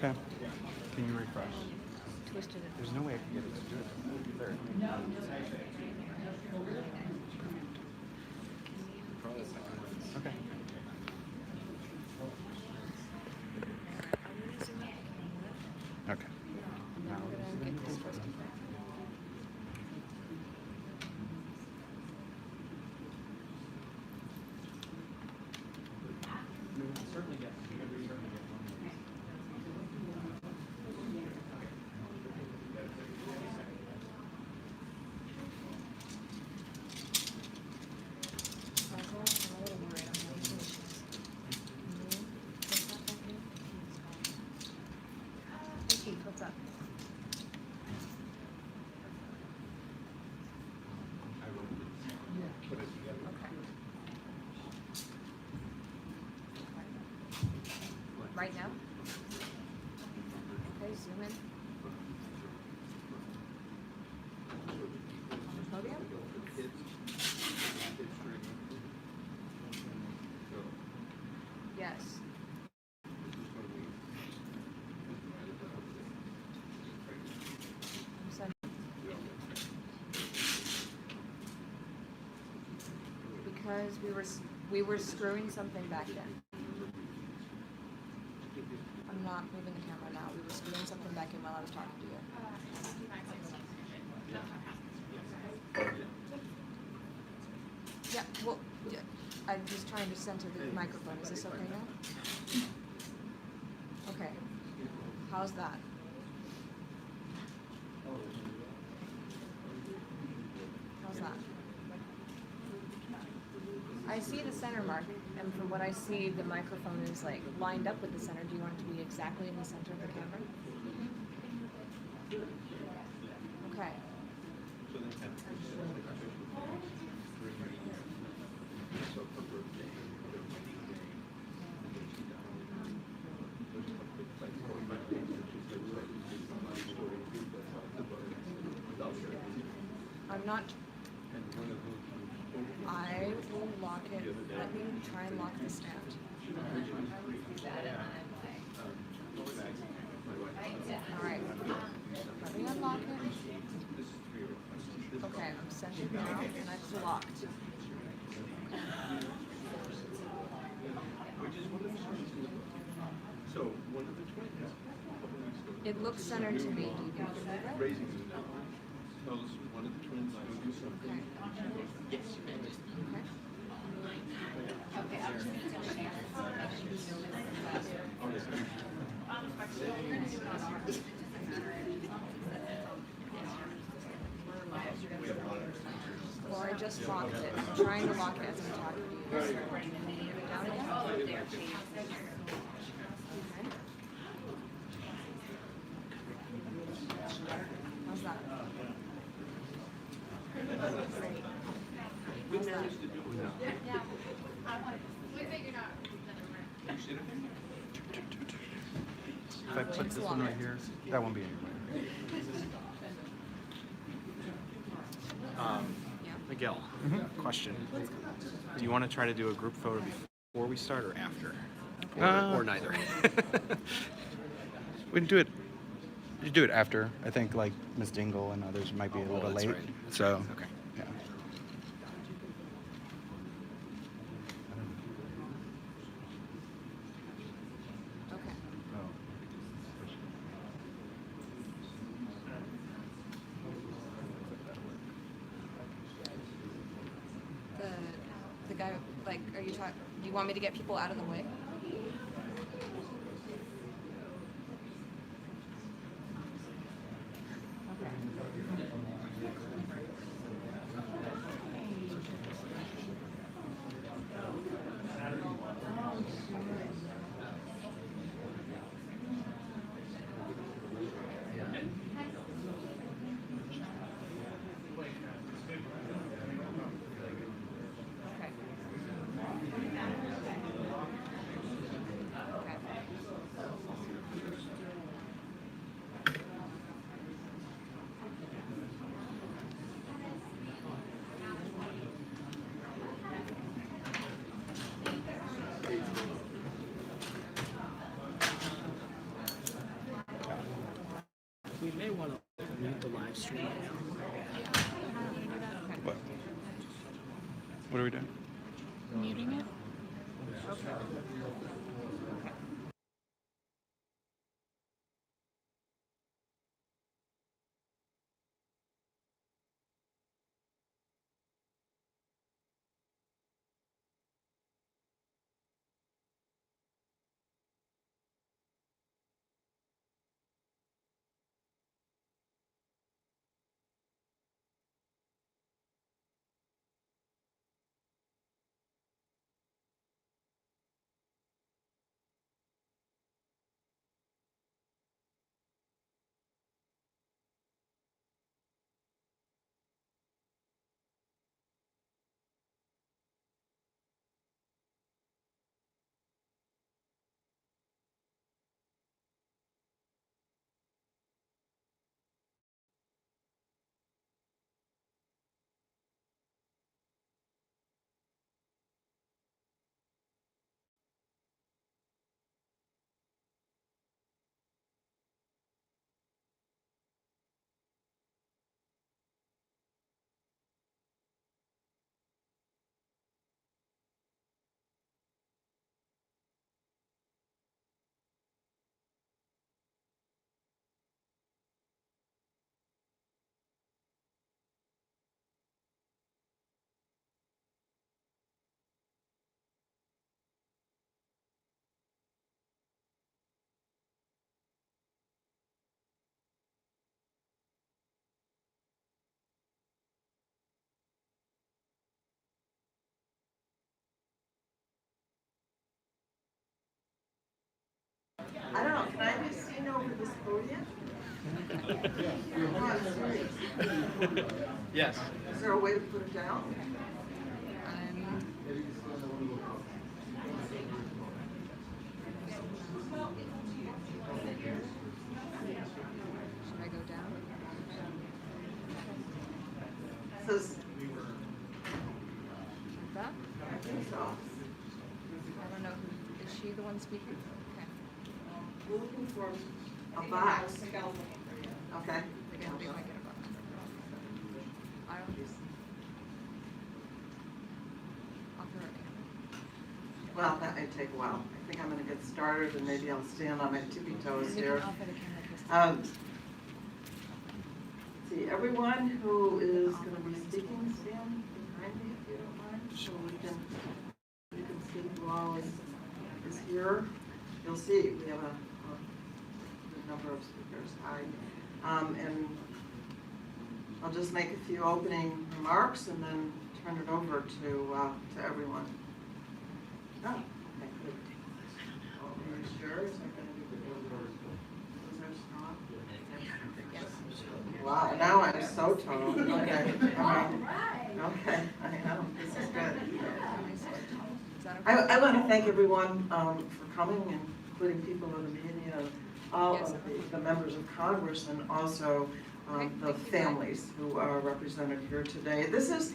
Okay. Can you refresh? Twisted it. There's no way I can get it to do it. There. Okay. Okay. Now, Get this twisted. What's up? Right now? Okay, zoom in. On the podium? Yes. I'm sending. Because we were screwing something back then. I'm not moving the camera now. We were screwing something back in while I was talking to you. Yeah, well, yeah, I'm just trying to center the microphone. Is this okay now? Okay. How's that? How's that? I see the center mark, and from what I see, the microphone is like lined up with the center. Do you want it to be exactly in the center of the camera? Okay. I'm not. I will lock it. Let me try and lock the stand. Alright. Let me unlock it. Okay, I'm centered now and it's locked. It looks centered to me. Do you think you can move it? One of the twins will do something. Yes. Well, I just locked it. I'm trying to lock it as I'm talking to you. So, do you need to put it down again? Okay. How's that? We managed to do it. Yeah. We figured out. If I put this one right here, that won't be anywhere. Miguel, question. Do you want to try to do a group photo before we start or after? Or neither? We can do it. You do it after. I think like Miss Dingle and others might be a little that's late. right. That's So right. Okay. yeah. Okay. The guy, like, are you talking? Do you want me to get people out of the way? Okay. We may want to mute the live stream now. What? What are we doing? Muting it? I don't know, can I be seen over this podium? No, I'm serious. Yes. Is there a way to put it down? Should I go down? It says, Like that? I think so. I don't know who, is she the one speaking? Okay. We're looking for a box. Okay. They're gonna be like in a box. I don't use. I'll throw it in. Well, that may take a while. I think I'm gonna get started and maybe I'll stand on my tippy toes You here. can offer the camera this time. See, everyone who is gonna be speaking, stand behind me if you don't mind, so you can see who all is here. You'll see, we have a good number of speakers. And I'll just make a few opening remarks and then turn it over to everyone. Oh, okay, good. Are you sure? Is that gonna be good? Was there strong? Wow, now I'm so tall. Okay, all right. Okay, I know, this is good. Is that okay? I want to thank everyone for coming, including people in the media, and all Yes. of the members of Congress, and also the families who are represented here today. This is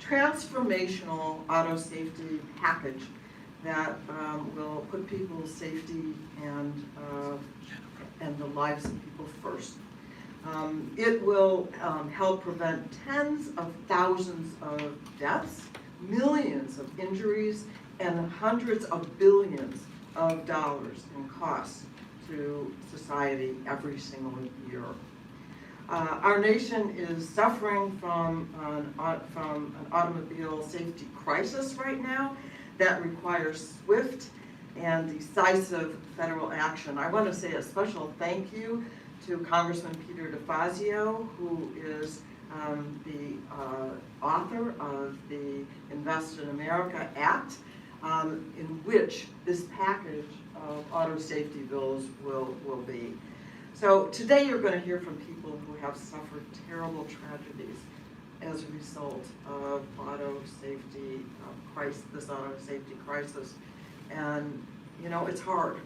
transformational auto safety package that will put people's safety and the lives of people first. It will help prevent tens of thousands of deaths, millions of injuries, and hundreds of billions of dollars in costs to society every single year. Our nation is suffering from an automobile safety crisis right now that requires swift and decisive federal action. I want to say a special thank you to Congressman Peter DeFazio, who is the author of the Invest in America Act, in which this package of auto safety bills will be. So today you're going to hear from people who have suffered terrible tragedies as a result of this auto safety crisis. And, you know, it's hard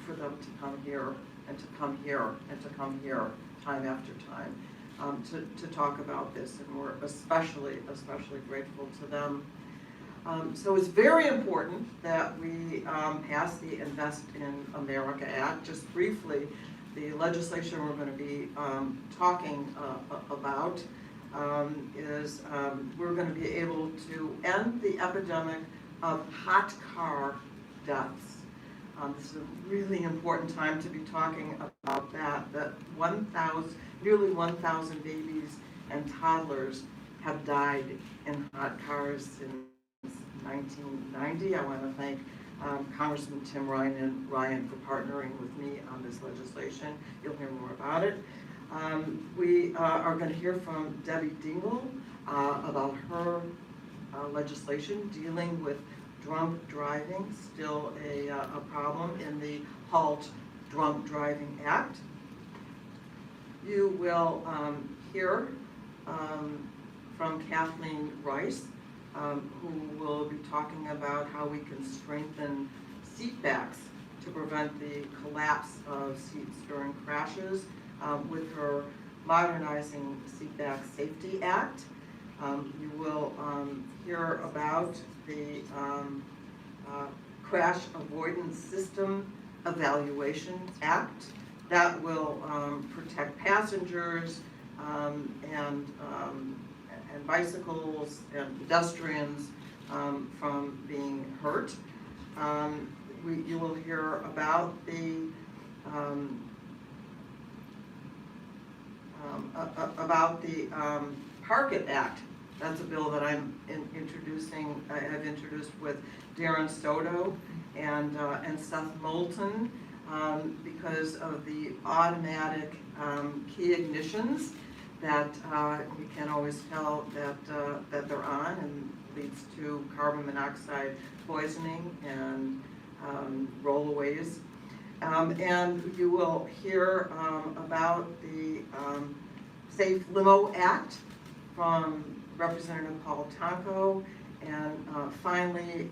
for them to come here and to come here and to come here time after time to talk about this. And we're especially grateful to them. So it's very important that we pass the Invest in America Act. Just briefly, the legislation we're going to be talking about is we're going to be able to end the epidemic of hot car deaths. This is a really important time to be talking about that nearly 1,000 babies and toddlers have died in hot cars since 1990. I want to thank Congressman Tim Ryan for partnering with me on this legislation. You'll hear more about it. We are going to hear from Debbie Dingle about her legislation dealing with drunk driving, still a problem in the HALT Drunk Driving Act. You will hear from Kathleen Rice, who will be talking about how we can strengthen seat backs to prevent the collapse of seats during crashes with her Modernizing Seatback Safety Act. You will hear about the Crash Avoidance System Evaluation Act that will protect passengers and bicycles and pedestrians from being hurt. You will hear about the Park It Act. That's a bill that I have introduced with Darren Soto and Seth Moulton because of the automatic key ignitions that you can't always tell that they're on, and leads to carbon monoxide poisoning and rollaways. And you will hear about the Safe Limo Act from Representative Paul Tonko, and finally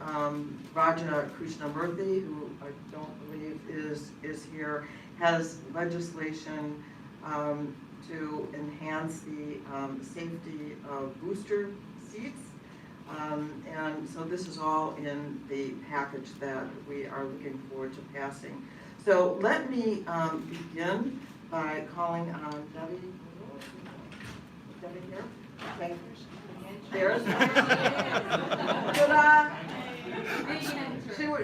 Raja Krishnamurthy, who I don't believe is here, has legislation to enhance the safety of booster seats. And so this is all in the package that we are looking forward to passing. So let me begin by calling on Debbie. Is Debbie here? Okay. There's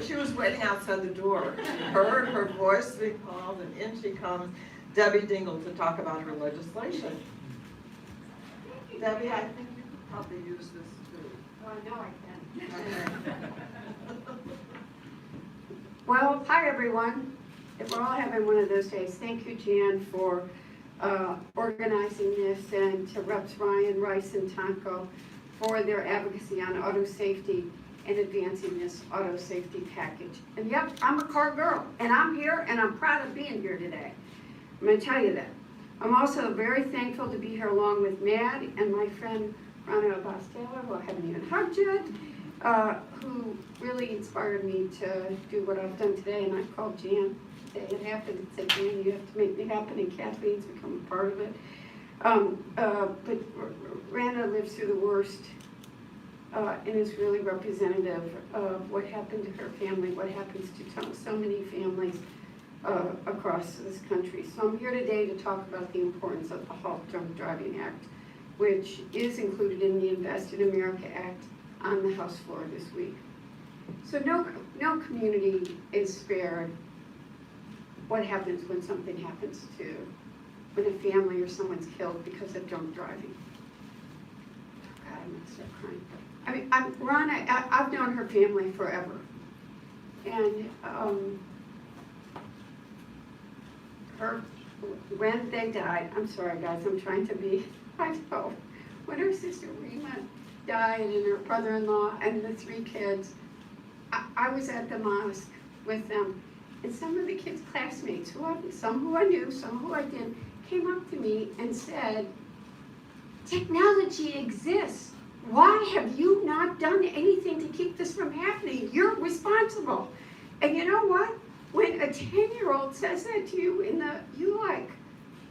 she was waiting outside the door. Heard her voice being called, and in she comes, Debbie Dingle, to talk about her legislation. Debbie, I think you could probably use this too. Oh, I know I can. Okay. Well, hi everyone. If we're all having one of those days, thank you, Jan, for organizing this, and to Reps Ryan, Rice, and Tonko for their advocacy on auto safety and advancing this auto safety package. And yep, I'm a car girl, and I'm here, and I'm proud of being here today. I'm going to tell you that. I'm also very thankful to be here along with Mad and my friend Rana Abbas-Taylor, who I haven't even hugged yet, who really inspired me to do what I've done today. And I called Jan today. It happened. It said, Jan, you have to make it happen, and Kathleen's become a part of it. But Rana lives through the worst and is really representative of what happened to her family, what happens to so many families across this country. So I'm here today to talk about the importance of the HALT Drunk Driving Act, which is included in the Invest in America Act on the House floor this week. So no community is spared what happens when something happens to, when a family or someone's killed because of drunk driving. God, I'm gonna start crying. I mean, Rana, I've known her family forever. And when they died, I'm sorry guys, I'm trying to be, I know, when her sister Rima died and her brother-in-law and the 3 kids, I was at the mosque with them, and some of the kids' classmates, some who I knew, some who I didn't, came up to me and said, technology exists. Why have you not done anything to keep this from happening? You're responsible. And you know what? When a 10-year-old says that to you,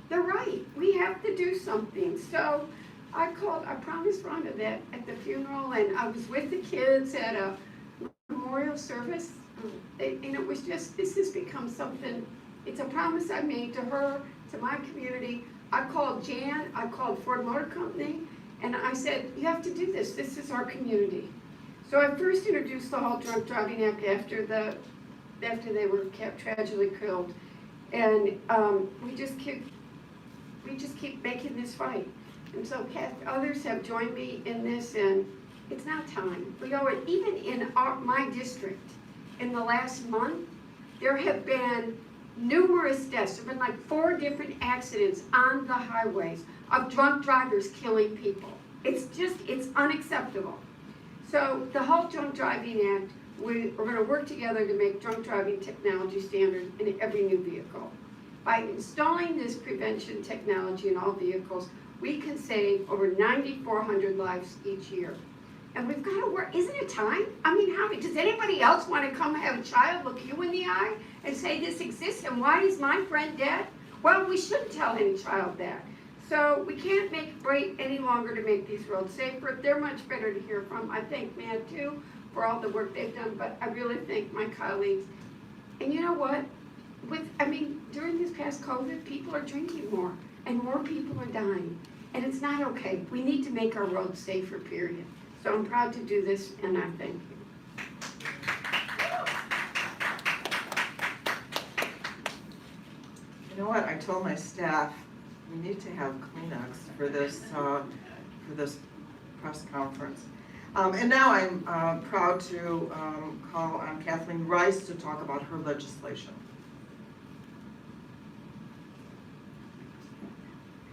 they're right. We have to do something. So I promised Rhonda that at the funeral, and I was with the kids at a memorial service, and it was just, this has become something It's a promise I made to her, to my community. I called Jan, I called Ford Motor Company, and I said, you have to do this. This is our community. So I first introduced the HALT Drunk Driving Act after they were tragically killed. And we just keep making this fight. And so others have joined me in this, and it's now time. We owe it. Even in my district, in the last month, there have been numerous deaths. There have been like 4 different accidents on the highways of drunk drivers killing people. It's unacceptable. So the HALT Drunk Driving Act, we're going to work together to make drunk driving technology standard in every new vehicle. By installing this prevention technology in all vehicles, we can save over 9,400 lives each year. And we've got to work. Isn't it time? I mean, does anybody else want to come have a child look you in the eye and say this exists and why is my friend dead? Well, we shouldn't tell any child that. So we can't wait any longer to make these roads safer. They're much better to hear from. I thank MAD too for all the work they've done, but I really thank my colleagues. And you know what? During this past COVID, people are drinking more and more people are dying. And it's not okay. We need to make our roads safer, period. So I'm proud to do this, and I thank you. You know what, I told my staff, we need to have Kleenex for this press conference. And now I'm proud to call on Kathleen Rice to talk about her legislation.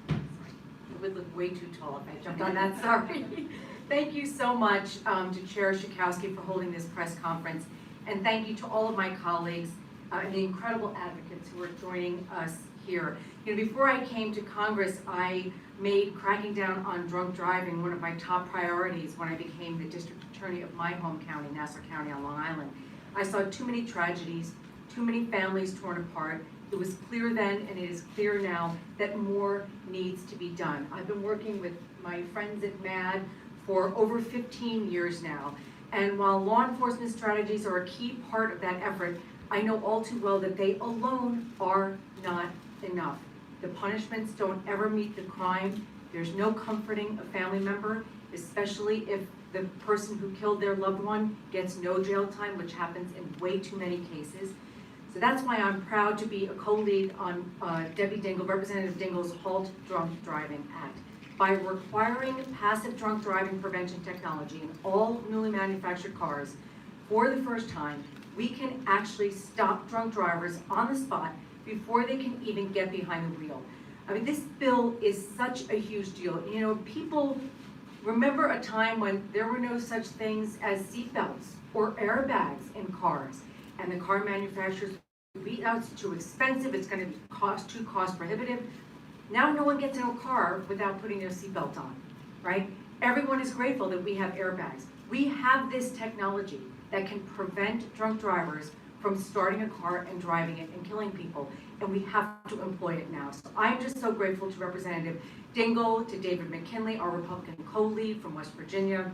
I would look way too tall if I jumped on that, sorry. Thank you so much to Chair Schakowsky for holding this press conference. And thank you to all of my colleagues and the incredible advocates who are joining us here. Before I came to Congress, I made cracking down on drunk driving one of my top priorities when I became the district attorney of my home county, Nassau County on Long Island. I saw too many tragedies, too many families torn apart. It was clear then, and it is clear now, that more needs to be done. I've been working with my friends at MAD for over 15 years now. And while law enforcement strategies are a key part of that effort, I know all too well that they alone are not enough. The punishments don't ever meet the crime. There's no comforting a family member, especially if the person who killed their loved one gets no jail time, which happens in way too many cases. So that's why I'm proud to be a co-lead on Debbie Dingell, Representative Dingell's HALT Drunk Driving Act. By requiring passive drunk driving prevention technology in all newly manufactured cars, for the first time, we can actually stop drunk drivers on the spot before they can even get behind the wheel. This bill is such a huge deal. People remember a time when there were no such things as seatbelts or airbags in cars, and the car manufacturers would be, oh, it's too expensive, it's going to be too cost prohibitive. Now no one gets in a car without putting their seatbelt on, right? Everyone is grateful that we have airbags. We have this technology that can prevent drunk drivers from starting a car and driving it and killing people, and we have to employ it now. So I'm just so grateful to Representative Dingell, to David McKinley, our Republican co-lead from West Virginia,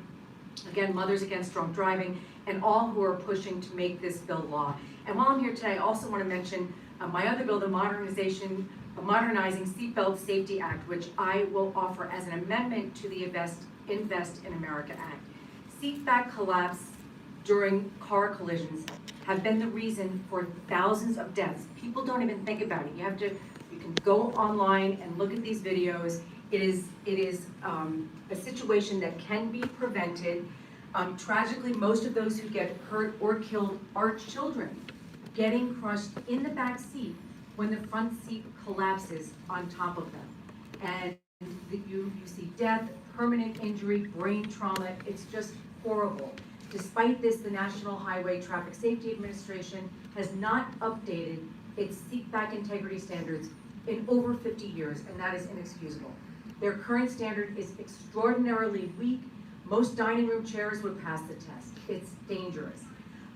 again, Mothers Against Drunk Driving, and all who are pushing to make this bill law. And while I'm here today, I also want to mention my other bill, the Modernizing Seatback Safety Act, which I will offer as an amendment to the Invest in America Act. Seatback collapse during car collisions have been the reason for thousands of deaths. People don't even think about it. You can go online and look at these videos. It is a situation that can be prevented. Tragically, most of those who get hurt or killed are children getting crushed in the back seat when the front seat collapses on top of them. And you see death, permanent injury, brain trauma. It's just horrible. Despite this, the National Highway Traffic Safety Administration has not updated its seatback integrity standards in over 50 years, and that is inexcusable. Their current standard is extraordinarily weak. Most dining room chairs would pass the test. It's dangerous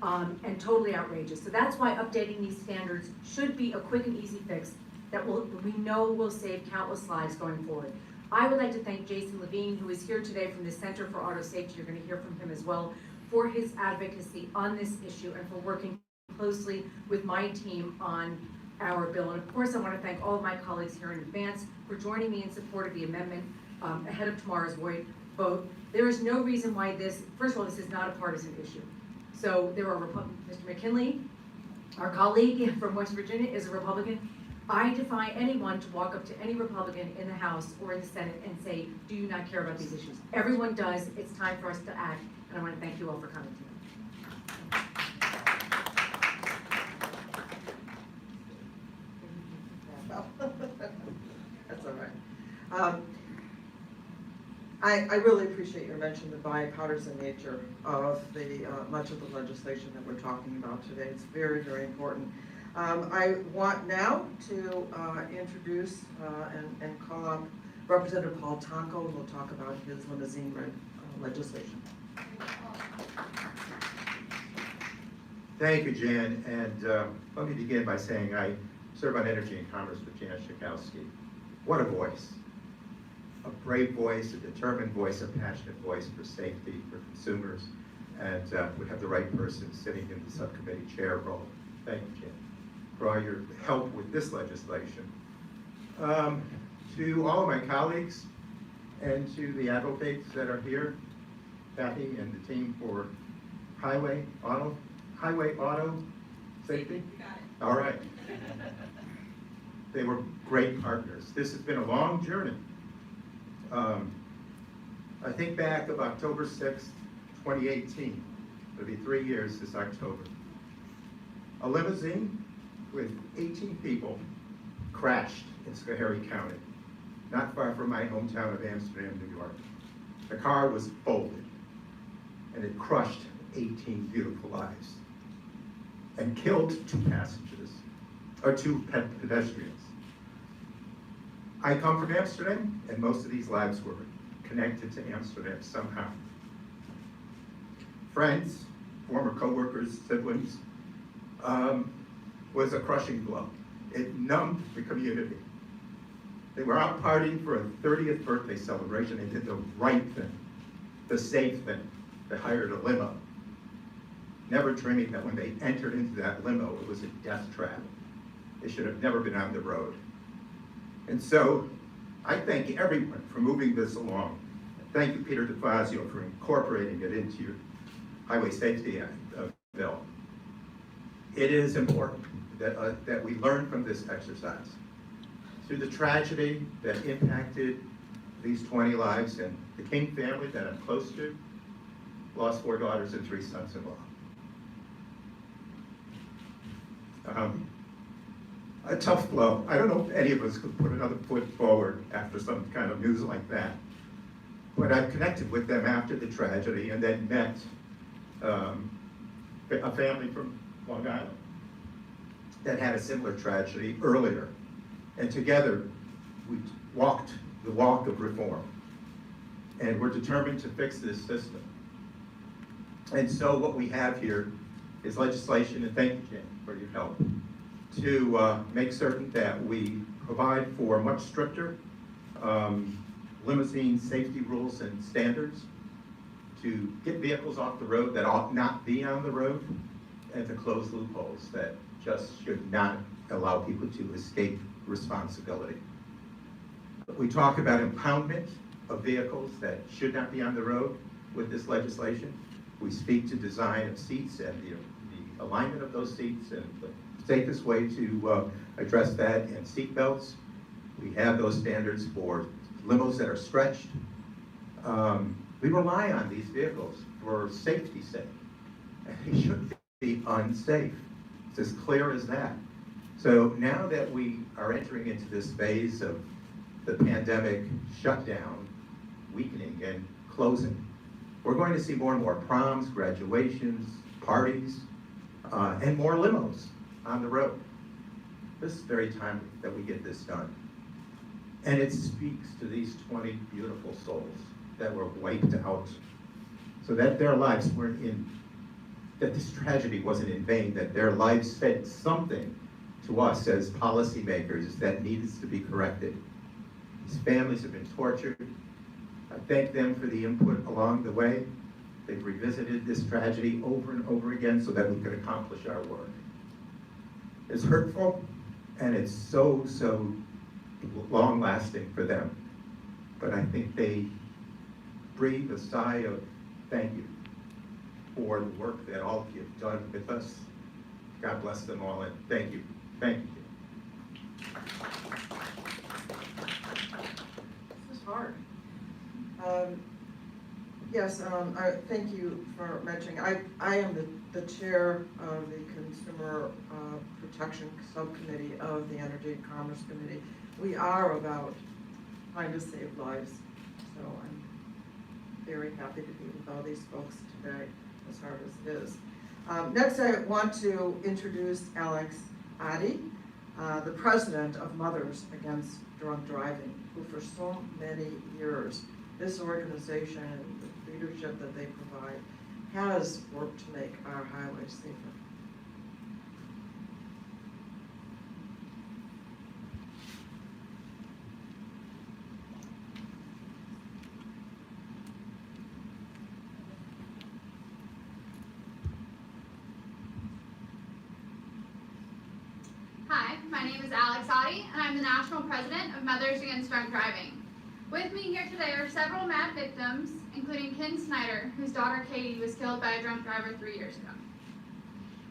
and totally outrageous. So that's why updating these standards should be a quick and easy fix that we know will save countless lives going forward. I would like to thank Jason Levine, who is here today from the Center for Auto Safety. You're going to hear from him as well, for his advocacy on this issue and for working closely with my team on our bill. And of course, I want to thank all of my colleagues here in advance for joining me in support of the amendment ahead of tomorrow's vote. There is no reason why this, first of all, this is not a partisan issue. So there are Mr. McKinley, our colleague from West Virginia, is a Republican. I defy anyone to walk up to any Republican in the House or in the Senate and say, do you not care about these issues? Everyone does. It's time for us to act, and I want to thank you all for coming tonight. That's all right. I really appreciate your mention the bipartisan nature of the much of the legislation that we're talking about today. It's very, very important. I want now to introduce and call up Representative Paul Tonko, who will talk about his limousine legislation. Thank you, Jan, and let me begin by saying I serve on Energy and Commerce with Jan Schakowsky. What a voice. A brave voice, a determined voice, a passionate voice for safety, for consumers, and we have the right person sitting in the subcommittee chair role. Thank you, Jan, for all your help with this legislation. To all of my colleagues and to the advocates that are here, Kathy and the team for highway auto safety? You got it. All right. They were great partners. This has been a long journey. I think back of October 6th, 2018. It'll be 3 years this October. A limousine with 18 people crashed in Schoharie County, not far from my hometown of Amsterdam, New York. The car was folded, and it crushed 18 beautiful lives and killed 2 passengers, or 2 pedestrians. I come from Amsterdam, and most of these lives were connected to Amsterdam somehow. Friends, former co-workers, siblings, was a crushing blow. It numbed the community. They were out partying for a 30th birthday celebration. They did the right thing, the safe thing. They hired a limo, never dreaming that when they entered into that limo, it was a death trap. They should have never been on the road. And so I thank everyone for moving this along. Thank you, Peter DeFazio, for incorporating it into your Highway Safety Act bill. It is important that we learn from this exercise. Through the tragedy that impacted these 20 lives, and the King family that I'm close to lost 4 daughters and 3 sons-in-law. A tough blow. I don't know if any of us could put another foot forward after some kind of news like that. But I connected with them after the tragedy and then met a family from Long Island that had a similar tragedy earlier. And together, we walked the walk of reform. And we're determined to fix this system. And so what we have here is legislation, and thank you, Jan, for your help, to make certain that we provide for much stricter limousine safety rules and standards, to get vehicles off the road that ought not be on the road, and to close loopholes that just should not allow people to escape responsibility. We talk about impoundment of vehicles that should not be on the road with this legislation. We speak to design of seats and the alignment of those seats and the safest way to address that, and seat belts. We have those standards for limos that are stretched. We rely on these vehicles for safety's sake, and they shouldn't be unsafe. It's as clear as that. So now that we are entering into this phase of the pandemic shutdown, weakening and closing, we're going to see more and more proms, graduations, parties, and more limos on the road. This is very timely that we get this done. And it speaks to these 20 beautiful souls that were wiped out, so that their lives weren't that this tragedy wasn't in vain, that their lives said something to us as policymakers that needs to be corrected. These families have been tortured. I thank them for the input along the way. They've revisited this tragedy over and over again so that we could accomplish our work. It's hurtful, And it's so long lasting for them. But I think they breathe a sigh of thank you for the work that all of you have done with us. God bless them all, and thank you. Thank you. This is hard. Yes, thank you for mentioning. I am the chair of the Consumer Protection Subcommittee of the Energy and Commerce Committee. We are about trying to save lives, so I'm very happy to be with all these folks today, as hard as it is. Next, I want to introduce Alex Addy, the president of Mothers Against Drunk Driving, who for so many years, this organization and the leadership that they provide has worked to make our highways safer. Hi, my name is Alex Addy, and I'm the National President of Mothers Against Drunk Driving. With me here today are several MAD victims, including Ken Snyder, whose daughter Katie was killed by a drunk driver 3 years ago.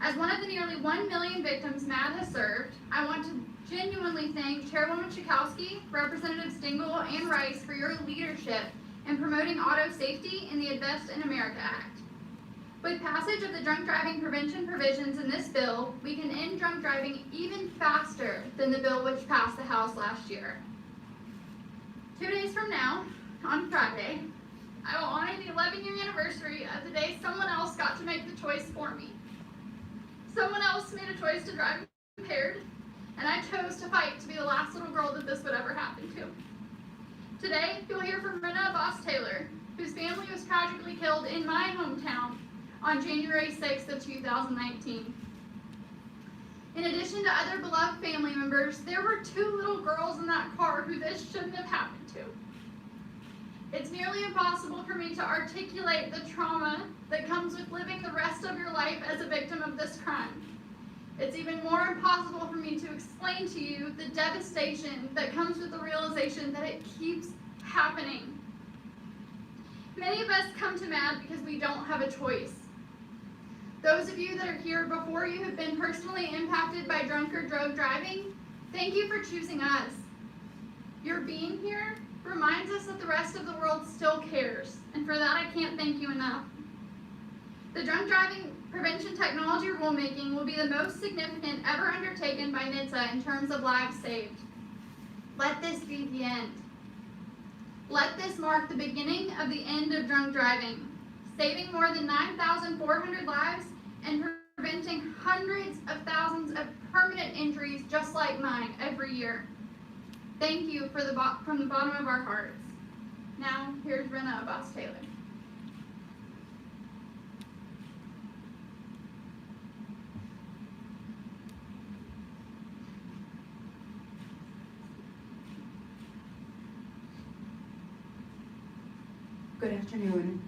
As one of the nearly 1 million victims MAD has served, I want to genuinely thank Chairwoman Schakowsky, Representatives Dingell and Rice for your leadership in promoting auto safety in the Invest in America Act. With passage of the drunk driving prevention provisions in this bill, we can end drunk driving even faster than the bill which passed the House last year. 2 days from now, on Friday, I will honor the 11-year anniversary of the day someone else got to make the choice for me. Someone else made a choice to drive impaired, and I chose to fight to be the last little girl that this would ever happen to. Today, you'll hear from Brenna Boss Taylor, whose family was tragically killed in my hometown on January 6th of 2019. In addition to other beloved family members, there were 2 little girls in that car who this shouldn't have happened to. It's nearly impossible for me to articulate the trauma that comes with living the rest of your life as a victim of this crime. It's even more impossible for me to explain to you the devastation that comes with the realization that it keeps happening. Many of us come to MAD because we don't have a choice. Those of you that are here before you have been personally impacted by drunk or drug driving, thank you for choosing us. Your being here reminds us that the rest of the world still cares, and for that I can't thank you enough. The drunk driving prevention technology rulemaking will be the most significant ever undertaken by NHTSA in terms of lives saved. Let this be the end. Let this mark the beginning of the end of drunk driving, saving more than 9,400 lives and preventing hundreds of thousands of permanent injuries just like mine every year. Thank you from the bottom of our hearts. Now, here's Brenna Boss Taylor. Good afternoon.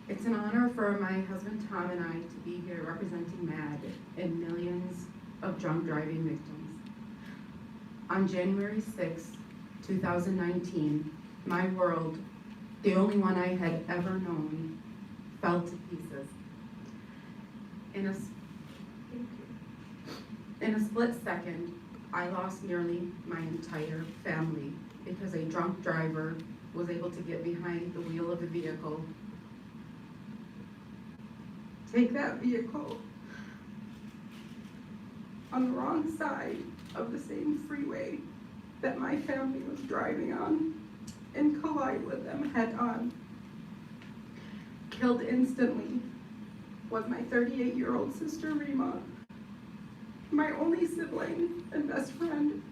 It's an honor for my husband Tom and I to be here representing MAD and millions of drunk driving victims. On January 6, 2019, my world, the only one I had ever known, fell to pieces. In a split second, I lost nearly my entire family because a drunk driver was able to get behind the wheel of a vehicle, take that vehicle on the wrong side of the same freeway that my family was driving on and collide with them head on. Killed instantly was my 38-year-old sister Rima, my only sibling and best friend,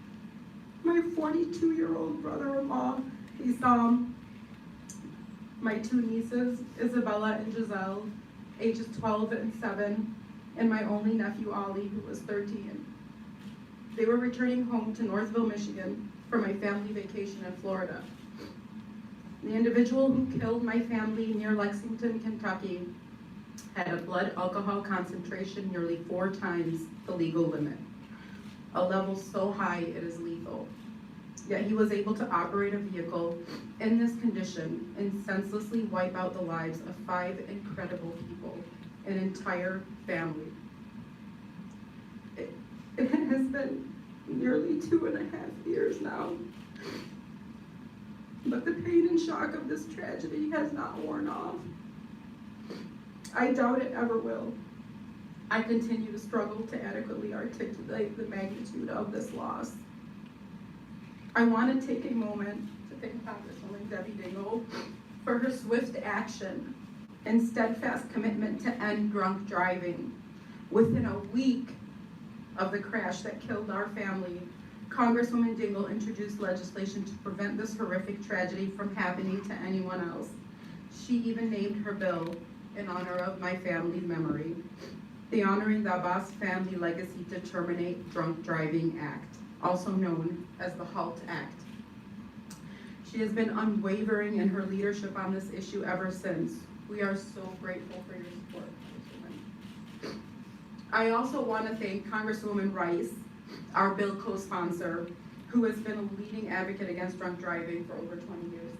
my 42-year-old brother-in-law, Isam, my 2 nieces, Isabella and Giselle, ages 12 and 7, and my only nephew, Ollie, who was 13. They were returning home to Northville, Michigan for my family vacation in Florida. The individual who killed my family near Lexington, Kentucky had a blood alcohol concentration nearly 4 times the legal limit, a level so high it is lethal. Yet he was able to operate a vehicle in this condition and senselessly wipe out the lives of 5 incredible people, an entire family. It has been nearly 2.5 years now, but the pain and shock of this tragedy has not worn off. I doubt it ever will. I continue to struggle to adequately articulate the magnitude of this loss. I want to take a moment to thank Congresswoman Debbie Dingell for her swift action and steadfast commitment to end drunk driving. Within a week of the crash that killed our family, Congresswoman Dingell introduced legislation to prevent this horrific tragedy from happening to anyone else. She even named her bill in honor of my family's memory, the Honoring the Abbas Family Legacy to Terminate Drunk Driving Act, also known as the HALT Act. She has been unwavering in her leadership on this issue ever since. We are so grateful for your support, Congresswoman. I also want to thank Congresswoman Rice, our bill co-sponsor, who has been a leading advocate against drunk driving for over 20 years.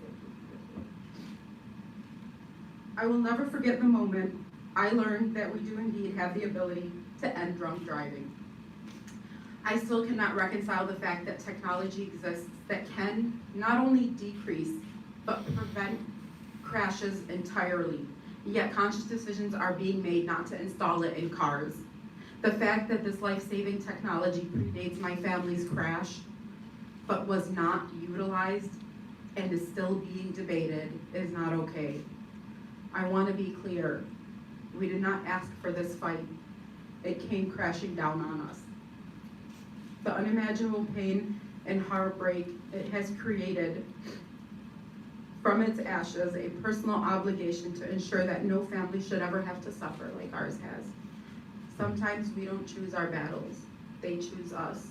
I will never forget the moment I learned that we do indeed have the ability to end drunk driving. I still cannot reconcile the fact that technology exists that can not only decrease, but prevent crashes entirely, yet conscious decisions are being made not to install it in cars. The fact that this life-saving technology predates my family's crash, but was not utilized and is still being debated is not okay. I want to be clear, we did not ask for this fight. It came crashing down on us. The unimaginable pain and heartbreak it has created from its ashes, a personal obligation to ensure that no family should ever have to suffer like ours has. Sometimes we don't choose our battles, they choose us.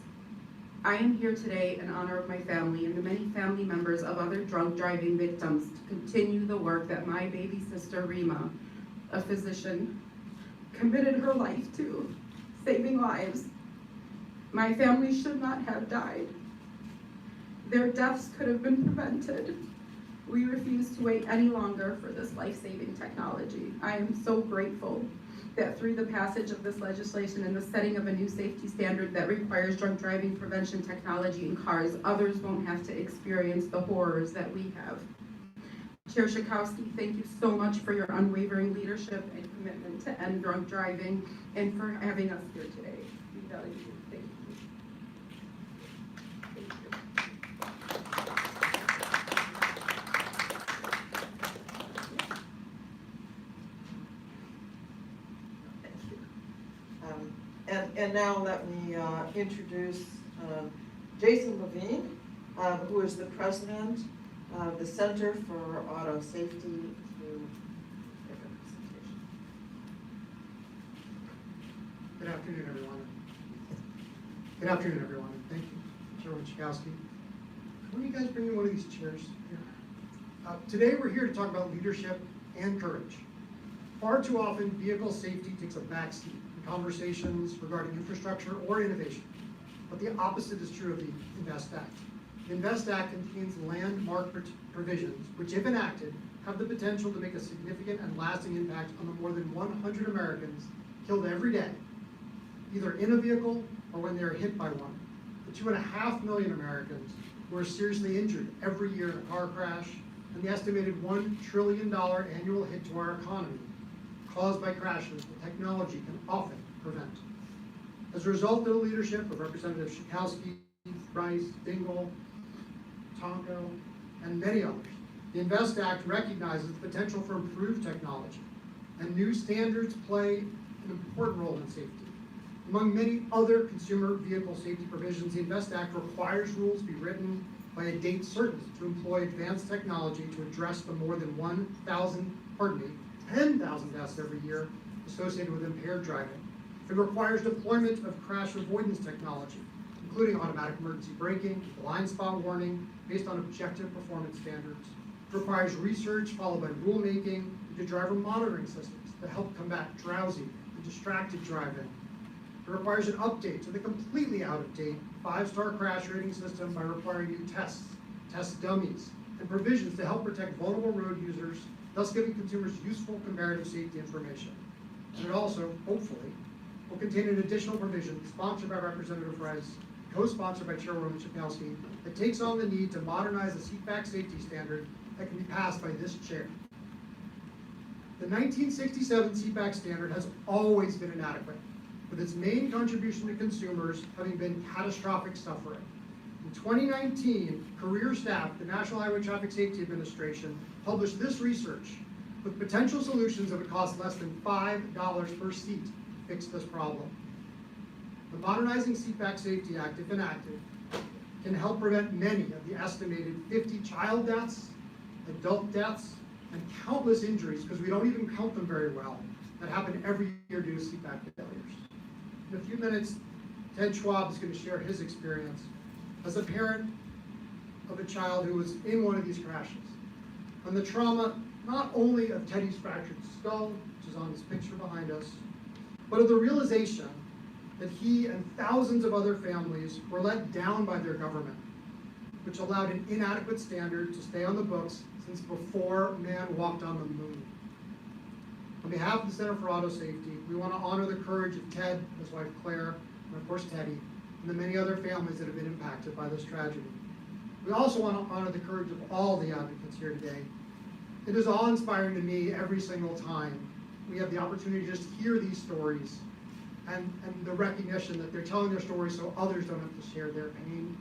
I am here today in honor of my family and the many family members of other drunk driving victims to continue the work that my baby sister Rima, a physician, committed her life to, saving lives. My family should not have died. Their deaths could have been prevented. We refuse to wait any longer for this life-saving technology. I am so grateful that through the passage of this legislation and the setting of a new safety standard that requires drunk driving prevention technology in cars, others won't have to experience the horrors that we have. Chair Schakowsky, thank you so much for your unwavering leadership and commitment to end drunk driving and for having us here today. We value you. Thank you. Thank you. And now let me introduce Jason Levine, who is the president of the Center for Auto Safety. Good afternoon, everyone. Good afternoon, everyone. Thank you, Chairwoman Schakowsky. Can you guys bring me one of these chairs here? Today, we're here to talk about leadership and courage. Far too often, vehicle safety takes a backseat in conversations regarding infrastructure or innovation. But the opposite is true of the INVEST Act. The INVEST Act contains landmark provisions, which, if enacted, have the potential to make a significant and lasting impact on the more than 100 Americans killed every day, either in a vehicle or when they are hit by one. The 2.5 million Americans who are seriously injured every year in a car crash, and the estimated $1 trillion annual hit to our economy caused by crashes that technology can often prevent. As a result of the leadership of Representatives Schakowsky, Rice, Dingell, Tonko, and many others, the INVEST Act recognizes the potential for improved technology, and new standards play an important role in safety. Among many other consumer vehicle safety provisions, the INVEST Act requires rules be written by a date certain to employ advanced technology to address the more than 10,000 deaths every year associated with impaired driving. It requires deployment of crash avoidance technology, including automatic emergency braking, blind spot warning, based on objective performance standards. It requires research followed by rulemaking We do driver monitoring systems that help combat drowsy and distracted driving. It requires an update to the completely out-of-date 5-star crash rating system by requiring new tests, test dummies, and provisions to help protect vulnerable road users, thus giving consumers useful comparative safety information. And it also, hopefully, will contain an additional provision sponsored by Representative Rice, co-sponsored by Chairwoman Schakowsky, that takes on the need to modernize the seatback safety standard that can be passed by this chair. The 1967 seatback standard has always been inadequate, with its main contribution to consumers having been catastrophic suffering. In 2019, career staff at the National Highway Traffic Safety Administration published this research with potential solutions that would cost less than $5 per seat to fix this problem. The Modernizing Seatback Safety Act, if enacted, can help prevent many of the estimated 50 child deaths, adult deaths, and countless injuries, because we don't even count them very well, that happen every year due to seatback failures. In a few minutes, Ted Schwab is going to share his experience as a parent of a child who was in one of these crashes, and the trauma not only of Teddy's fractured skull, which is on this picture behind us, but of the realization that he and thousands of other families were let down by their government, which allowed an inadequate standard to stay on the books since before man walked on the moon. On behalf of the Center for Auto Safety, we want to honor the courage of Ted, his wife Claire, and of course Teddy, and the many other families that have been impacted by this tragedy. We also want to honor the courage of all the advocates here today. It is awe-inspiring to me every single time we have the opportunity to just hear these stories and the recognition that they're telling their stories so others don't have to share their pain.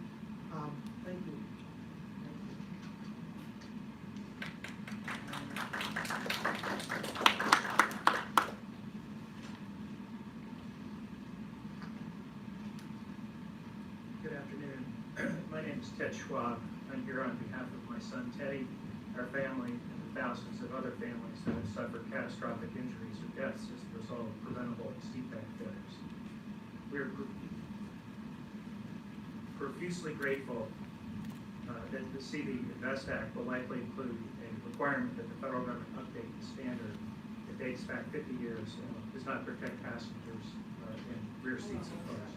Thank you. Good afternoon. My name is Ted Schwab. I'm here on behalf of my son Teddy, our family, and the thousands of other families that have suffered catastrophic injuries or deaths as a result of preventable seatback failures. We are profusely grateful that the CV Invest Act will likely include a requirement that the federal government update the standard that dates back 50 years and does not protect passengers in rear seats of cars.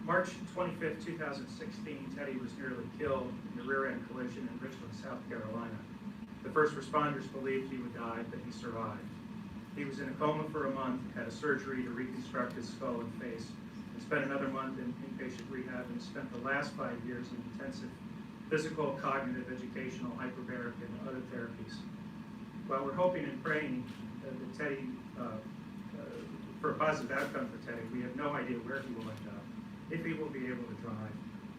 March 25th, 2016, Teddy was nearly killed in a rear-end collision in Richland, South Carolina. The first responders believed he would die, but he survived. He was in a coma for a month, had a surgery to reconstruct his skull and face, and spent another month in inpatient rehab, and spent the last 5 years in intensive physical, cognitive, educational, hyperbaric, and other therapies. While we're hoping and praying that Teddy, for a positive outcome for Teddy, we have no idea where he will end up, if he will be able to drive,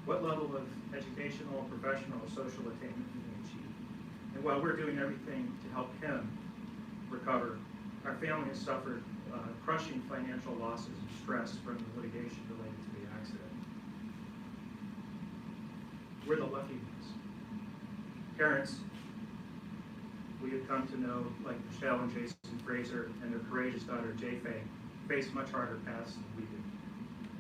what level of educational, professional, or social attainment he may achieve. And while we're doing everything to help him recover, our family has suffered crushing financial losses and stress from the litigation related to the accident. We're the lucky ones. Parents we have come to know, like Michelle and Jason Fraser and their courageous daughter Jay Faye, face much harder paths than we do.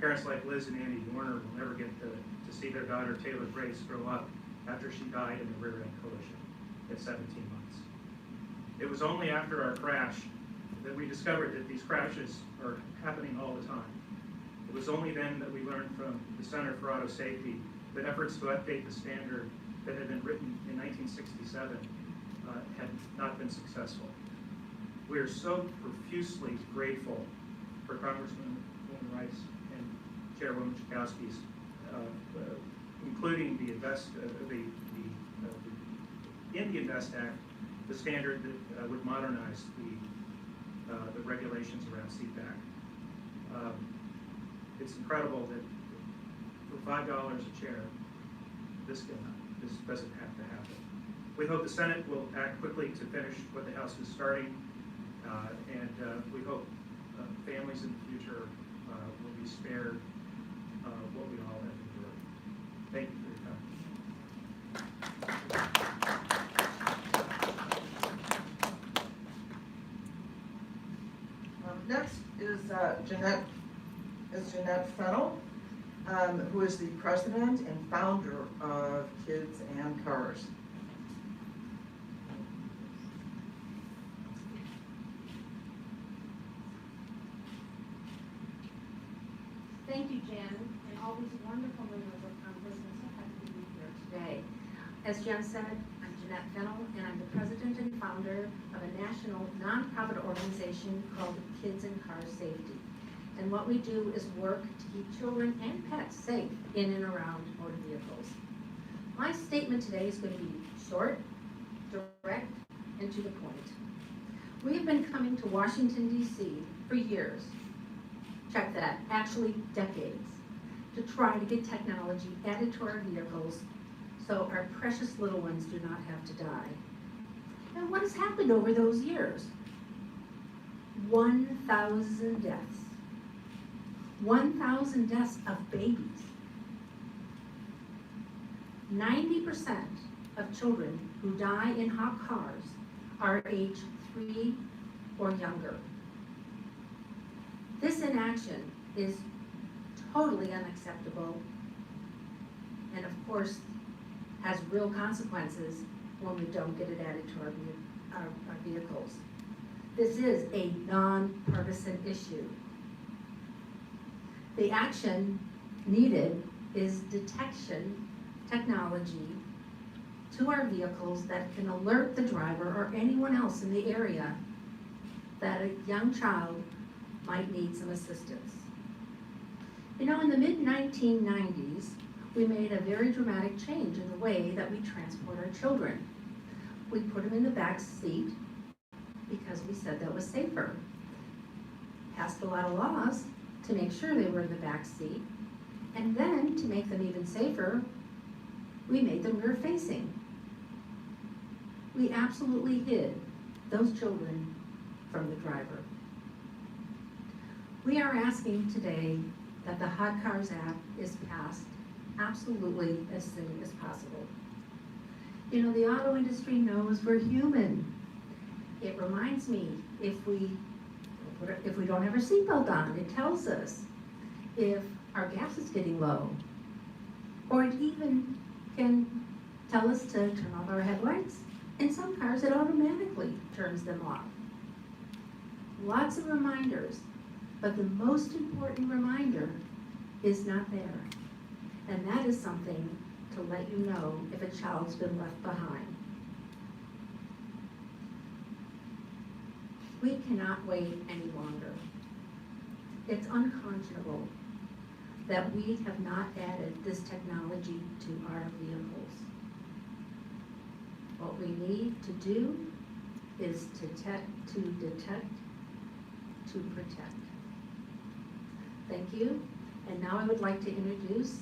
Parents like Liz and Andy Warner will never get to see their daughter Taylor Grace grow up after she died in a rear-end collision at 17 months. It was only after our crash that we discovered that these crashes are happening all the time. It was only then that we learned from the Center for Auto Safety that efforts to update the standard that had been written in 1967 had not been successful. We are so profusely grateful for Congresswoman Rice and Chairwoman Schakowsky's, including the in the Invest Act, the standard that would modernize the regulations around seatback. It's incredible that for $5 a chair, this doesn't have to happen. We hope the Senate will act quickly to finish what the House is starting, and we hope families in the future will be spared what we all have endured. Thank you for your time. Next is Jeanette Fennell, who is the president and founder of Kids and Cars. Thank you, Jan, and all these wonderful members of Congress. I'm so happy to be here today. As Jan said, I'm Jeanette Fennell, and I'm the president and founder of a national nonprofit organization called Kids and Car Safety. And what we do is work to keep children and pets safe in and around motor vehicles. My statement today is going to be short, direct, and to the point. We have been coming to Washington, D.C. for years. Check that, actually decades, to try to get technology added to our vehicles so our precious little ones do not have to die. And what has happened over those years? 1,000 deaths. 1,000 deaths of babies. 90% of children who die in hot cars are age 3 or younger. This inaction is totally unacceptable and of course has real consequences when we don't get it added to our vehicles. This is a nonpartisan issue. The action needed is detection technology to our vehicles that can alert the driver or anyone else in the area that a young child might need some assistance. You know, in the mid-1990s, we made a very dramatic change in the way that we transport our children. We put them in the back seat because we said that was safer. Passed a lot of laws to make sure they were in the back seat, and then to make them even safer, we made them rear-facing. We absolutely hid those children from the driver. We are asking today that the HOT Cars Act is passed absolutely as soon as possible. You know, the auto industry knows we're human. It reminds me, if we don't have our seatbelt on, it tells us if our gas is getting low. Or it even can tell us to turn off our headlights. In some cars, it automatically turns them off. Lots of reminders, but the most important reminder is not there. And that is something to let you know if a child's been left behind. We cannot wait any longer. It's unconscionable that we have not added this technology to our vehicles. What we need to do is to detect, to protect. Thank you. And now I would like to introduce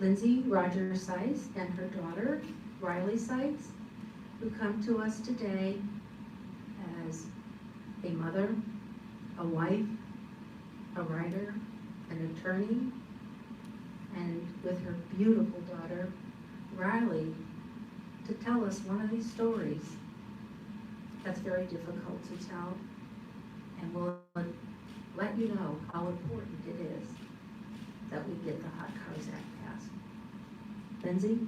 Lindsay Rogers Seitz and her daughter, Riley Seitz, who come to us today as a mother, a wife, a writer, an attorney, and with her beautiful daughter, Riley, to tell us one of these stories that's very difficult to tell, and we'll let you know how important it is that we get the HOT Cars Act passed. Lindsay?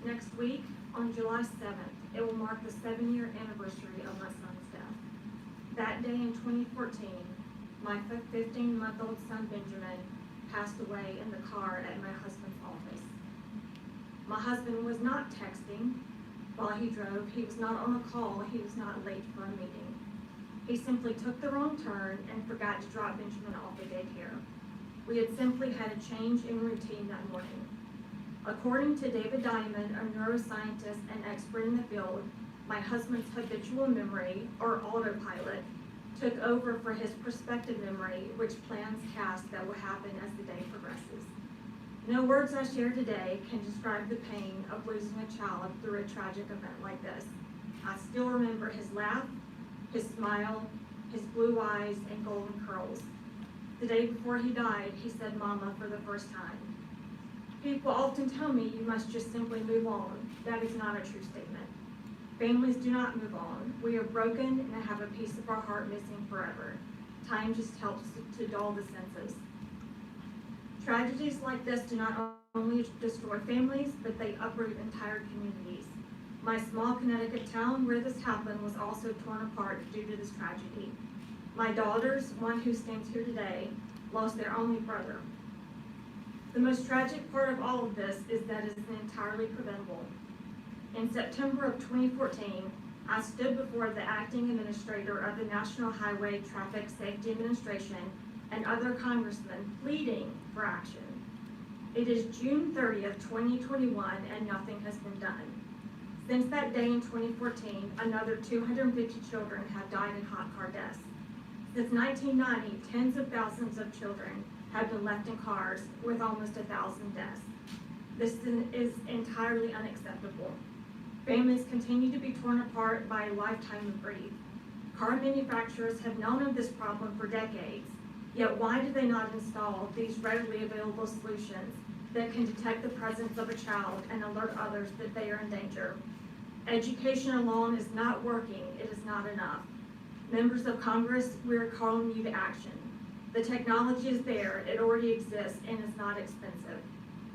Next week, on July 7th, it will mark the 7-year anniversary of my son's death. That day in 2014, my 15-month-old son Benjamin passed away in the car at my husband's office. My husband was not texting while he drove, he was not on a call, he was not late for a meeting. He simply took the wrong turn and forgot to drop Benjamin off at daycare. We had simply had a change in routine that morning. According to David Diamond, a neuroscientist and expert in the field, my husband's habitual memory, or autopilot, took over for his prospective memory, which plans cast that will happen as the day progresses. No words I share today can describe the pain of losing a child through a tragic event like this. I still remember his laugh, his smile, his blue eyes and golden curls. The day before he died, he said "Mama" for the first time. People often tell me you must just simply move on. That is not a true statement. Families do not move on. We are broken and have a piece of our heart missing forever. Time just helps to dull the senses. Tragedies like this do not only destroy families, but they uproot entire communities. My small Connecticut town where this happened was also torn apart due to this tragedy. My daughters, one who stands here today, lost their only brother. The most tragic part of all of this is that it is entirely preventable. In September of 2014, I stood before the acting administrator of the National Highway Traffic Safety Administration and other congressmen pleading for action. It is June 30th, 2021, and nothing has been done. Since that day in 2014, another 250 children have died in hot car deaths. Since 1990, tens of thousands of children have been left in cars with almost 1,000 deaths. This is entirely unacceptable. Families continue to be torn apart by a lifetime of grief. Car manufacturers have known of this problem for decades, yet why do they not install these readily available solutions that can detect the presence of a child and alert others that they are in danger? Education alone is not working. It is not enough. Members of Congress, we are calling you to action. The technology is there, it already exists, and is not expensive.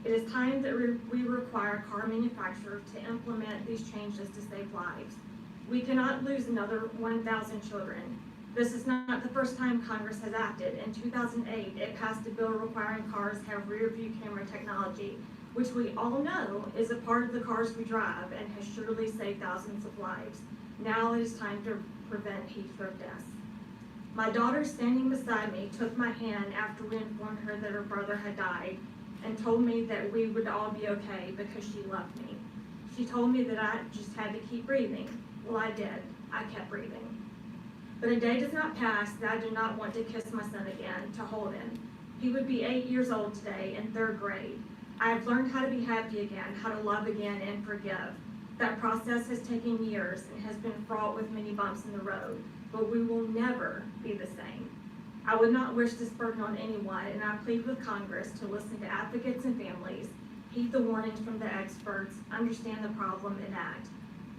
It is time that we require car manufacturers to implement these changes to save lives. We cannot lose another 1,000 children. This is not the first time Congress has acted. In 2008, it passed a bill requiring cars have rear view camera technology, which we all know is a part of the cars we drive and has surely saved thousands of lives. Now it is time to prevent heat stroke deaths. My daughter, standing beside me, took my hand after we informed her that her brother had died and told me that we would all be okay because she loved me. She told me that I just had to keep breathing. Well, I did. I kept breathing. But a day does not pass that I do not want to kiss my son again, to hold him. He would be 8 years old today in 3rd grade. I have learned how to be happy again, how to love again, and forgive. That process has taken years and has been fraught with many bumps in the road, but we will never be the same. I would not wish this burden on anyone, and I plead with Congress to listen to advocates and families, heed the warnings from the experts, understand the problem, and act.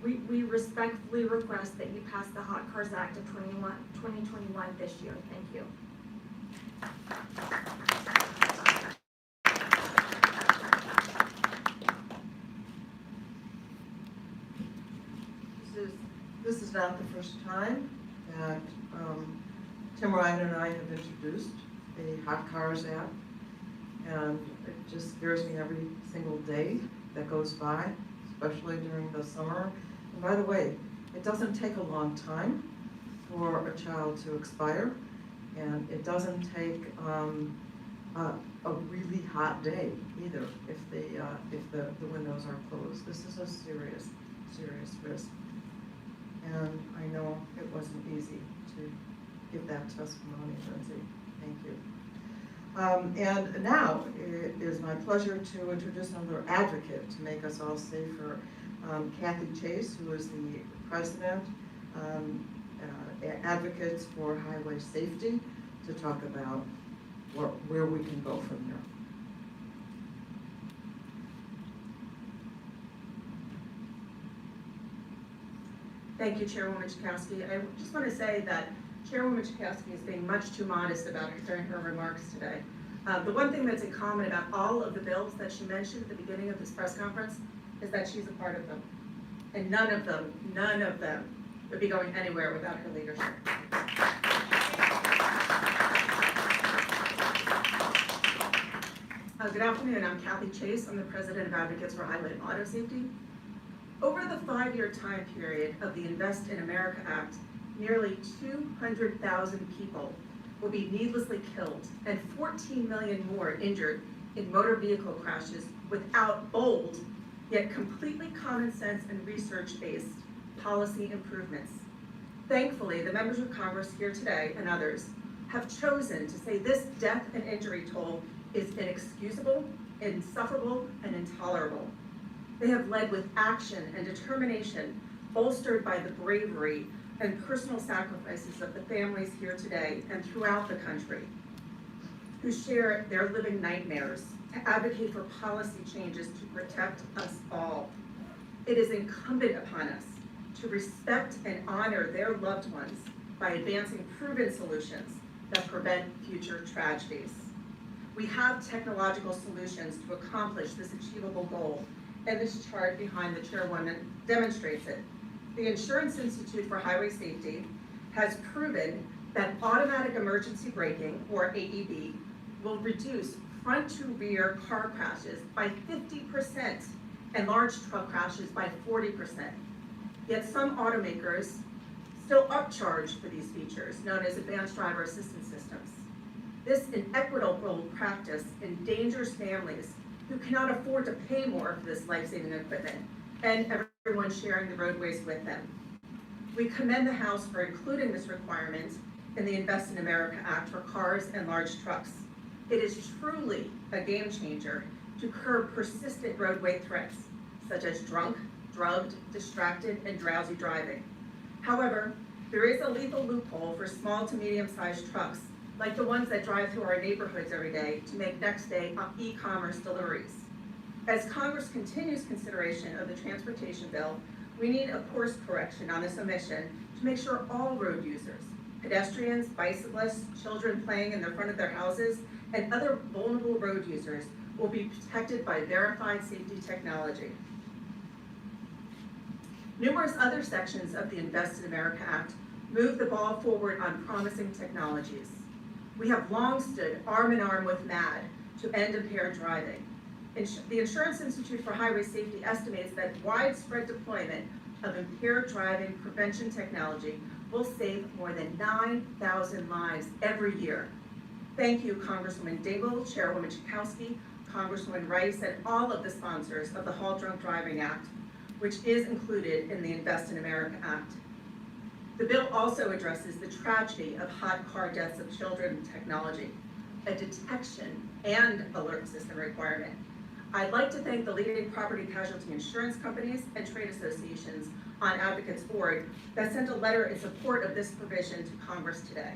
We respectfully request that you pass the Hot Cars Act of 2021 this year. Thank you. This is not the first time that Tim Ryan and I have introduced the Hot Cars Act, and it just scares me every single day that goes by, especially during the summer. And by the way, it doesn't take a long time for a child to expire, and it doesn't take a really hot day either if the windows are closed. This is a serious risk. And I know it wasn't easy to give that testimony, Lindsay. Thank you. And now it is my pleasure to introduce another advocate to make us all safer, Kathy Chase, who is the president, Advocates for Highway Safety, to talk about where we can go from here. Thank you, Chairwoman Schakowsky. I just want to say that Chairwoman Schakowsky is being much too modest about it during her remarks today. The one thing that's in common about all of the bills that she mentioned at the beginning of this press conference is that she's a part of them. And none of them would be going anywhere without her leadership. Good afternoon, I'm Kathy Chase. I'm the president of Advocates for Highway and Auto Safety. Over the 5-year time period of the Invest in America Act, nearly 200,000 people will be needlessly killed and 14 million more injured in motor vehicle crashes without bold, yet completely common sense and research-based policy improvements. Thankfully, the members of Congress here today and others have chosen to say this death and injury toll is inexcusable, insufferable, and intolerable. They have led with action and determination, bolstered by the bravery and personal sacrifices of the families here today and throughout the country who share their living nightmares to advocate for policy changes to protect us all. It is incumbent upon us to respect and honor their loved ones by advancing proven solutions that prevent future tragedies. We have technological solutions to accomplish this achievable goal, and this chart behind the chairwoman demonstrates it. The Insurance Institute for Highway Safety has proven that automatic emergency braking, or AEB, will reduce front-to-rear car crashes by 50% and large truck crashes by 40%. Yet some automakers still upcharge for these features, known as advanced driver assistance systems. This inequitable practice endangers families who cannot afford to pay more for this life-saving equipment, and everyone sharing the roadways with them. We commend the House for including this requirement in the Invest in America Act for cars and large trucks. It is truly a game changer to curb persistent roadway threats, such as drunk, drugged, distracted, and drowsy driving. However, there is a lethal loophole for small to medium-sized trucks, like the ones that drive through our neighborhoods every day to make next-day e-commerce deliveries. As Congress continues consideration of the transportation bill, we need a course correction on this omission to make sure all road users, pedestrians, bicyclists, children playing in the front of their houses, and other vulnerable road users will be protected by verified safety technology. Numerous other sections of the Invest in America Act move the ball forward on promising technologies. We have long stood arm in arm with MAD to end impaired driving. The Insurance Institute for Highway Safety estimates that widespread deployment of impaired driving prevention technology will save more than 9,000 lives every year. Thank you, Congresswoman Dingell, Chairwoman Schakowsky, Congresswoman Rice, and all of the sponsors of the HALT Drunk Driving Act, which is included in the Invest in America Act. The bill also addresses the tragedy of hot car deaths of children technology, a detection and alert system requirement. I'd like to thank the leading property casualty insurance companies and trade associations on Advocates Board that sent a letter in support of this provision to Congress today.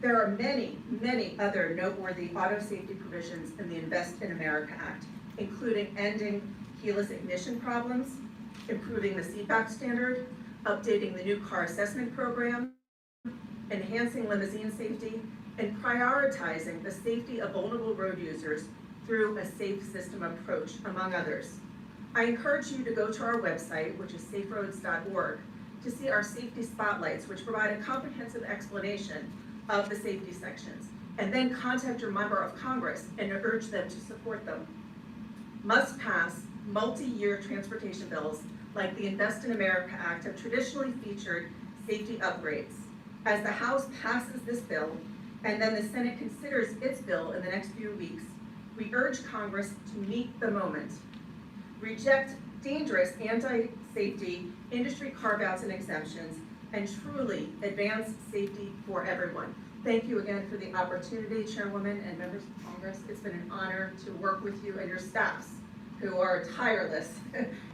There are many, many other noteworthy auto safety provisions in the Invest in America Act, including ending keyless ignition problems, improving the seatback standard, updating the new car assessment program, enhancing limousine safety, and prioritizing the safety of vulnerable road users through a safe system approach, among others. I encourage you to go to our website, which is saferoads.org, to see our safety spotlights, which provide a comprehensive explanation of the safety sections, and then contact your member of Congress and urge them to support them. Must-pass, multi-year transportation bills like the Invest in America Act have traditionally featured safety upgrades. As the House passes this bill, and then the Senate considers its bill in the next few weeks, we urge Congress to meet the moment, reject dangerous anti-safety industry carve-outs and exemptions, and truly advance safety for everyone. Thank you again for the opportunity, Chairwoman and members of Congress. It's been an honor to work with you and your staffs, who are tireless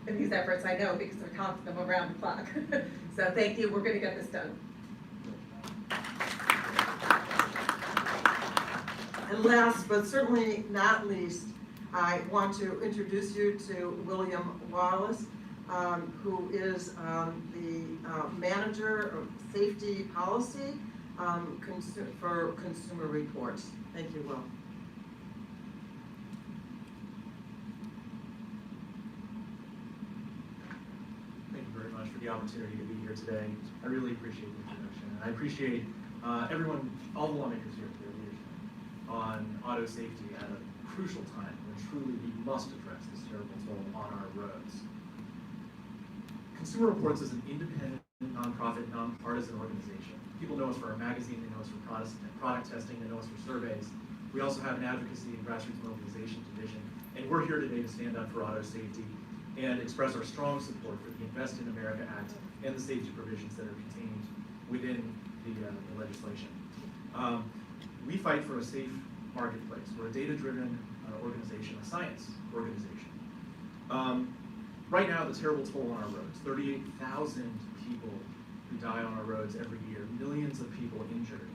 in these efforts, I know, because we talk to them around the clock. So thank you, we're gonna get this done. And last but certainly not least, I want to introduce you to William Wallace, who is the manager of safety policy for Consumer Reports. Thank you, Will. Thank you very much for the opportunity to be here today. I really appreciate the introduction. And I appreciate everyone, all the lawmakers here for their leadership on auto safety at a crucial time when truly we must address this terrible toll on our roads. Consumer Reports is an independent, nonprofit, nonpartisan organization. People know us for our magazine, they know us for product testing, they know us for surveys. We also have an advocacy and grassroots mobilization division, and we're here today to stand up for auto safety and express our strong support for the Invest in America Act and the safety provisions that are contained within the legislation. We fight for a safe marketplace. We're a data-driven organization, a science organization. Right now, the terrible toll on our roads, 38,000 people who die on our roads every year, millions of people injured.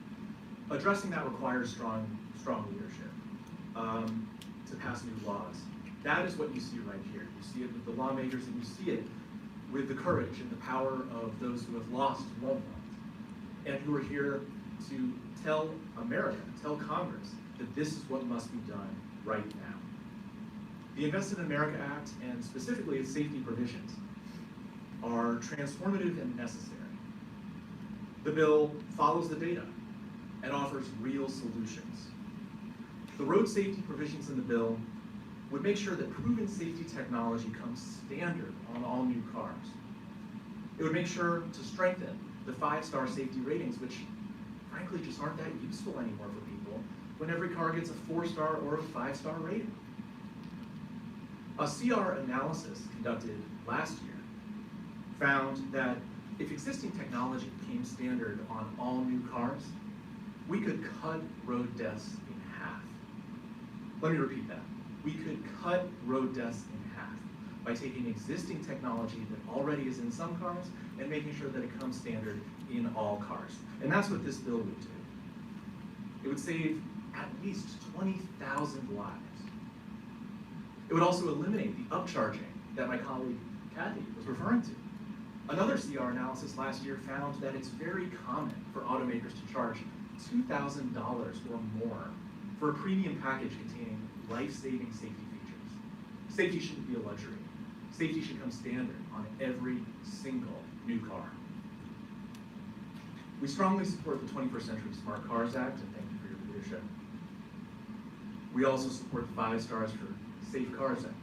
Addressing that requires strong leadership to pass new laws. That is what you see right here. You see it with the lawmakers, and you see it with the courage and the power of those who have lost loved ones, and who are here to tell America, tell Congress, that this is what must be done right now. The Invest in America Act, and specifically its safety provisions, are transformative and necessary. The bill follows the data and offers real solutions. The road safety provisions in the bill would make sure that proven safety technology comes standard on all new cars. It would make sure to strengthen the 5-star safety ratings, which frankly just aren't that useful anymore for people when every car gets a 4-star or a 5-star rating. A CR analysis conducted last year found that if existing technology became standard on all new cars, we could cut road deaths in half. Let me repeat that. We could cut road deaths in half by taking existing technology that already is in some cars and making sure that it comes standard in all cars. And that's what this bill would do. It would save at least 20,000 lives. It would also eliminate the upcharging that my colleague Kathy was referring to. Another CR analysis last year found that it's very common for automakers to charge $2,000 or more for a premium package containing life-saving safety features. Safety shouldn't be a luxury. Safety should come standard on every single new car. We strongly support the 21st Century Smart Cars Act, and thank you for your leadership. We also support the 5 stars for Safe Cars Act.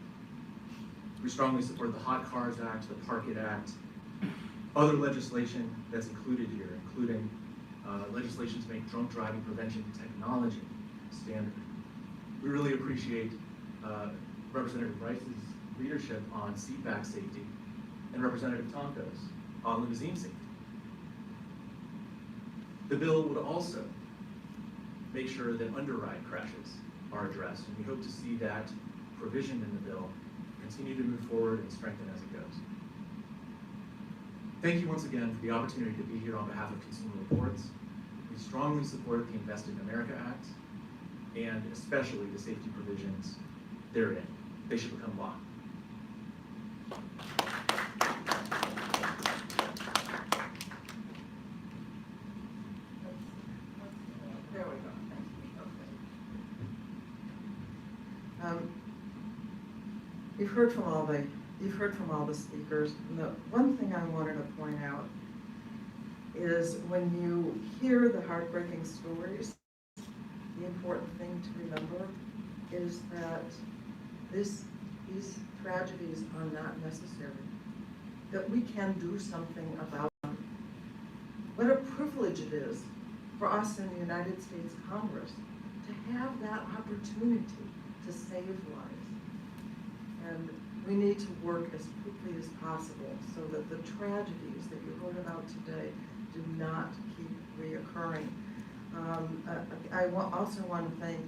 We strongly support the Hot Cars Act, the Park It Act, other legislation that's included here, including legislation to make drunk driving prevention technology standard. We really appreciate Representative Rice's leadership on seatback safety and Representative Tonko's on limousine safety. The bill would also make sure that underride crashes are addressed, and we hope to see that provision in the bill continue to move forward and strengthen as it goes. Thank you once again for the opportunity to be here on behalf of Consumer Reports. We strongly support the Invest in America Act, and especially the safety provisions therein. They should become law. There we go. Thank you. Okay. You've heard from all the speakers. And the one thing I wanted to point out is when you hear the heartbreaking stories, the important thing to remember is that these tragedies are not necessary, that we can do something about them. What a privilege it is for us in the United States Congress to have that opportunity to save lives. And we need to work as quickly as possible so that the tragedies that you heard about today do not keep reoccurring. I also want to thank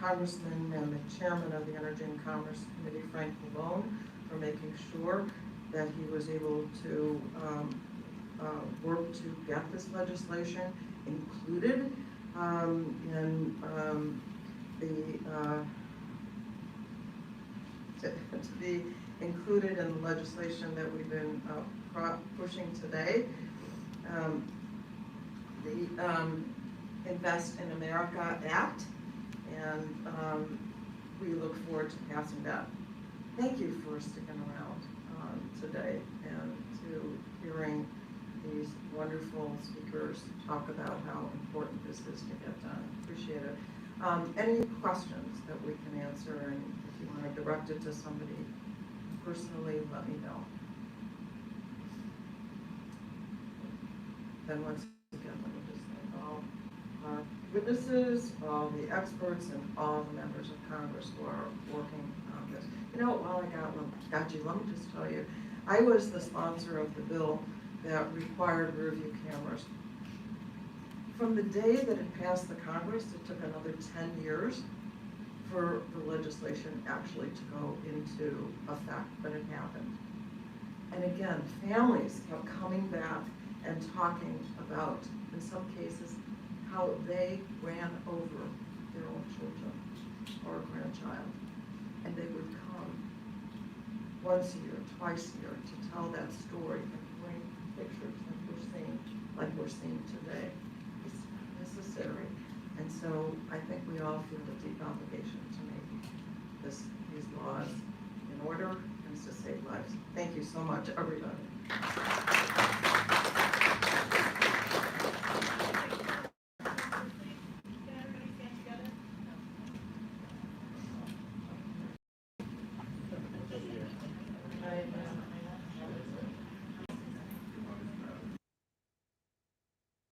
Congressman and the Chairman of the Energy and Commerce Committee, Frank Malone, for making sure that he was able to work to get this legislation included to be included in the legislation that we've been pushing today. The Invest in America Act, and we look forward to passing that. Thank you for sticking around today and to hearing these wonderful speakers talk about how important this is to get done. Appreciate it. Any questions that we can answer, and if you want to direct it to somebody personally, let me know. Then once again, let me just thank all our witnesses, all the experts, and all the members of Congress who are working on this. You know, while I got you, let me just tell you, I was the sponsor of the bill that required rear view cameras. From the day that it passed the Congress, it took another 10 years for the legislation actually to go into effect, but it happened. And again, families kept coming back and talking about, in some cases, how they ran over their own children or grandchild. And they would come once a year, twice a year to tell that story and bring pictures like we're seeing today. It's necessary. And so I think we all feel a deep obligation to make these laws in order and to save lives. Thank you so much, everybody.